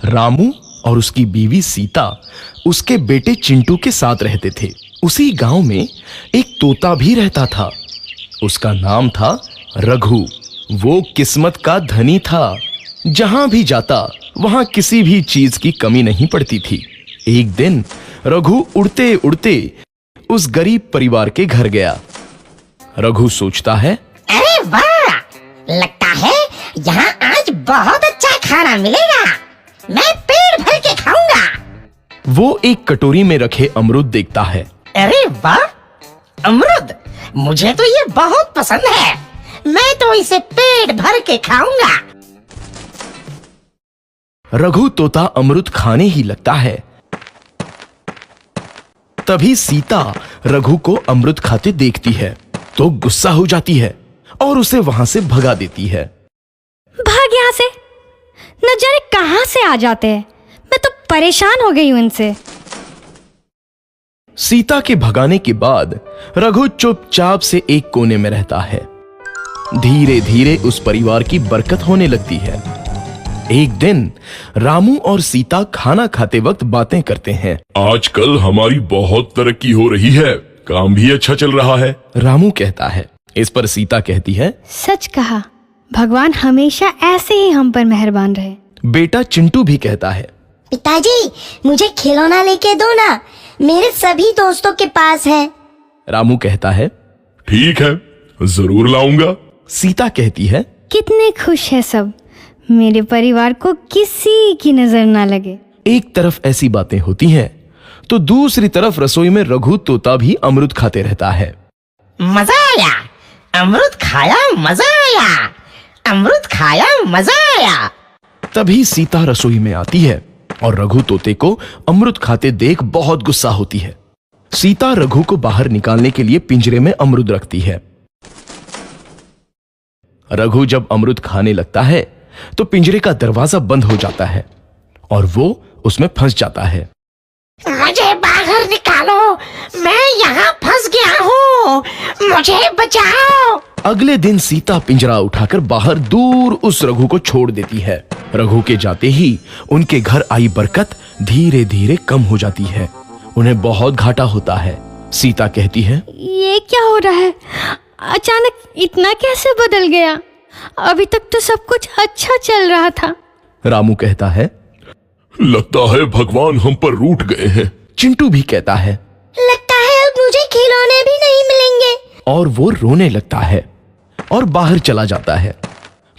रामू और उसकी बीवी सीता उसके बेटे चिंटू के साथ रहते थे। उसी गांव में एक तोता भी रहता था। उसका नाम था रघु। वो किस्मत का धनी था। जहां भी जाता वहां किसी भी चीज की कमी नहीं पड़ती थी। एक दिन रघु उड़ते उड़ते उस गरीब परिवार के घर गया। रघु सोचता है, अरे वाह, लगता है यहाँ आज बहुत अच्छा खाना मिलेगा। मैं पेट भर के खाऊंगा। वो एक कटोरी में रखे अमरूद देखता है। अरे वाह, अमरूद, मुझे तो ये बहुत पसंद है। मैं तो इसे पेट भर के खाऊंगा। रघु तोता अमरूद खाने ही लगता है। तभी सीता रघु को अमरूद खाते देखती है तो गुस्सा हो जाती है और उसे वहां से भगा देती है। भाग यहाँ से, न जाने कहां से आ जाते हैं। मैं तो परेशान हो गई हूं इनसे। सीता के भगाने के बाद रघु चुपचाप से एक कोने में रहता है। धीरे धीरे उस परिवार की बरकत होने लगती है। एक दिन रामू और सीता खाना खाते वक्त बातें करते हैं। आजकल हमारी बहुत तरक्की हो रही है, काम भी अच्छा चल रहा है। रामू कहता है। इस पर सीता कहती है, सच कहा, भगवान हमेशा ऐसे ही हम पर मेहरबान रहे। बेटा चिंटू भी कहता है, पिताजी, मुझे खिलौना लेके दो ना, मेरे सभी दोस्तों के पास है। रामू कहता है, ठीक है, जरूर लाऊंगा। सीता कहती है, कितने खुश है सब, मेरे परिवार को किसी की नजर ना लगे। एक तरफ ऐसी बातें होती हैं तो दूसरी तरफ रसोई में रघु तोता भी अमरूद खाते रहता है। मजा आया, अमरूद खाया, मजा आया, अमरूद खाया, मजा आया। तभी सीता रसोई में आती है और रघु तोते को अमरूद खाते देख बहुत गुस्सा होती है। सीता रघु को बाहर निकालने के लिए पिंजरे में अमरूद रखती है। रघु जब अमरूद खाने लगता है तो पिंजरे का दरवाजा बंद हो जाता है और वो उसमें फंस जाता है। मुझे बाहर निकालो, मैं यहाँ फंस गया हूँ, मुझे बचाओ। अगले दिन सीता पिंजरा उठाकर बाहर दूर उस रघु को छोड़ देती है। रघु के जाते ही उनके घर आई बरकत धीरे धीरे कम हो जाती है। उन्हें बहुत घाटा होता है। सीता कहती है, ये क्या हो रहा है, अचानक इतना कैसे बदल गया? अभी तक तो सब कुछ अच्छा चल रहा था। रामू कहता है, लगता है भगवान हम पर रूठ गए हैं। चिंटू भी कहता है, लगता है अब मुझे खिलौने भी नहीं मिलेंगे। और वो रोने लगता है और बाहर चला जाता है।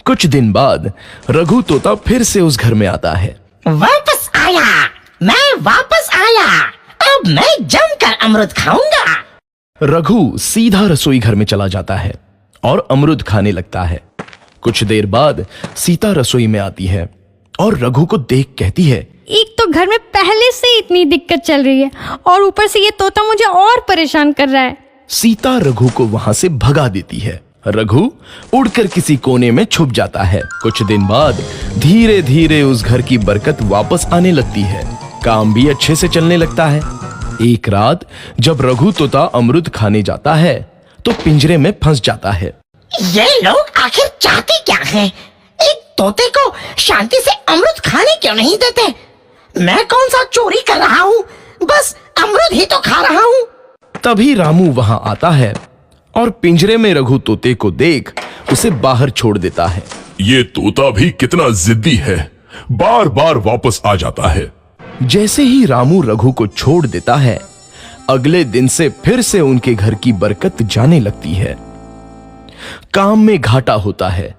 कुछ दिन बाद रघु तोता फिर से उस घर में आता है। वापस आया, मैं वापस आया, अब मैं जमकर अमरूद खाऊंगा। रघु सीधा रसोई घर में चला जाता है और अमरूद खाने लगता है। कुछ देर बाद सीता रसोई में आती है और रघु को देख कहती है, एक तो घर में पहले से इतनी दिक्कत चल रही है और ऊपर से ये तोता मुझे और परेशान कर रहा है। सीता रघु को वहां से भगा देती है। रघु उड़कर किसी कोने में छुप जाता है। कुछ दिन बाद धीरे धीरे उस घर की बरकत वापस आने लगती है। काम भी अच्छे से चलने लगता है। एक रात जब रघु तोता अमरूद खाने जाता है तो पिंजरे में फंस जाता है। ये लोग आखिर चाहते क्या हैं? एक तोते को शांति से अमरूद खाने क्यों नहीं देते? मैं कौन सा चोरी कर रहा हूँ? बस अमरूद ही तो खा रहा हूँ। तभी रामू वहां आता है और पिंजरे में रघु तोते को देख उसे बाहर छोड़ देता है। ये तोता भी कितना जिद्दी है, बार बार वापस आ जाता है। जैसे ही रामू रघु को छोड़ देता है, अगले दिन से फिर से उनके घर की बरकत जाने लगती है। काम में घाटा होता है।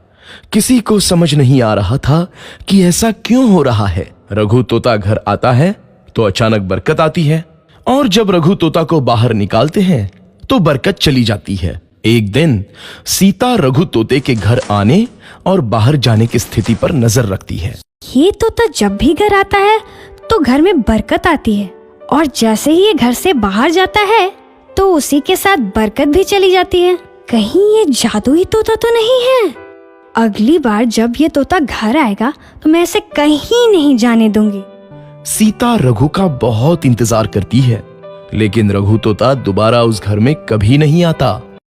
किसी को समझ नहीं आ रहा था कि ऐसा क्यों हो रहा है। रघु तोता घर आता है तो अचानक बरकत आती है और जब रघु तोता को बाहर निकालते हैं तो बरकत चली जाती है। एक दिन सीता रघु तोते के घर आने और बाहर जाने की स्थिति पर नजर रखती है। ये तोता जब भी घर आता है तो घर में बरकत आती है और जैसे ही ये घर से बाहर जाता है तो उसी के साथ बरकत भी चली जाती है। कहीं ये जादुई तोता तो नहीं है? अगली बार जब ये तोता घर आएगा तो मैं इसे कहीं नहीं जाने दूंगी। सीता रघु का बहुत इंतजार करती है, लेकिन रघु तोता दोबारा उस घर में कभी नहीं आता।